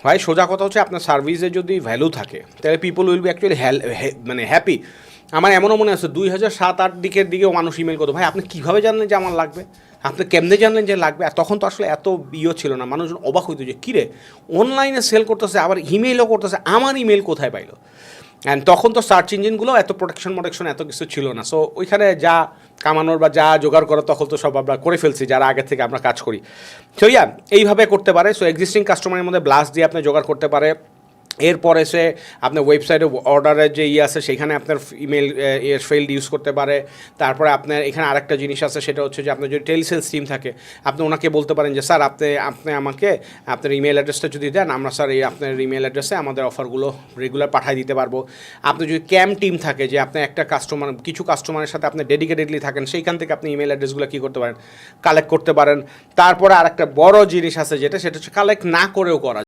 ভাই সোজা কথা হচ্ছে আপনার সার্ভিসে যদি ভ্যালু থাকে তাহলে পিপল উইল বি অ্যাকচুয়ালি মানে হ্যাপি। আমার এমনও মনে আছে 2007-08 দিকের দিকেও মানুষ ইমেল করতো, ভাই আপনি কীভাবে জানলেন যে আমার লাগবে, আপনি কেমনে জানলেন যে লাগবে। আর তখন তো আসলে এত ছিল না, মানুষজন অবাক হইতো যে কিরে অনলাইনে সেল করতেছে আবার ইমেলও করতেছে, আমার ইমেল কোথায় পাইলো। অ্যান্ড তখন তো সার্চ ইঞ্জিনগুলো এত প্রোটেকশন এত কিছু ছিল না। সো ওইখানে যা কামানোর বা যা জোগাড় করা তখন তো সব আমরা করে ফেলছি যারা আগে থেকে আমরা কাজ করি। সো এইভাবে করতে পারে। সো এক্সিস্টিং কাস্টমারের মধ্যে ব্লাস্ট দিয়ে আপনি জোগাড় করতে পারে। এরপরে সে আপনার ওয়েবসাইটে অর্ডারের যে আছে সেখানে আপনার ইমেল ফিল্ড ইউজ করতে পারে। তারপরে আপনার এখানে আরেকটা জিনিস আছে, সেটা হচ্ছে যে আপনার যদি টেলিসেলস টিম থাকে আপনি ওনাকে বলতে পারেন যে স্যার আপনি আমাকে আপনার ইমেল অ্যাড্রেসটা যদি দেন, আমরা স্যার আপনার ইমেল অ্যাড্রেসে আমাদের অফারগুলো রেগুলার পাঠিয়ে দিতে পারবো। আপনি যদি টিম থাকে যে আপনি একটা কিছু কাস্টমারের সাথে আপনি ডেডিকেটেডলি থাকেন, সেইখান থেকে আপনি ইমেল অ্যাড্রেসগুলো কী করতে পারেন, কালেক্ট করতে পারেন। তারপরে আরেকটা বড় জিনিস আছে সেটা হচ্ছে কালেক্ট না করেও করা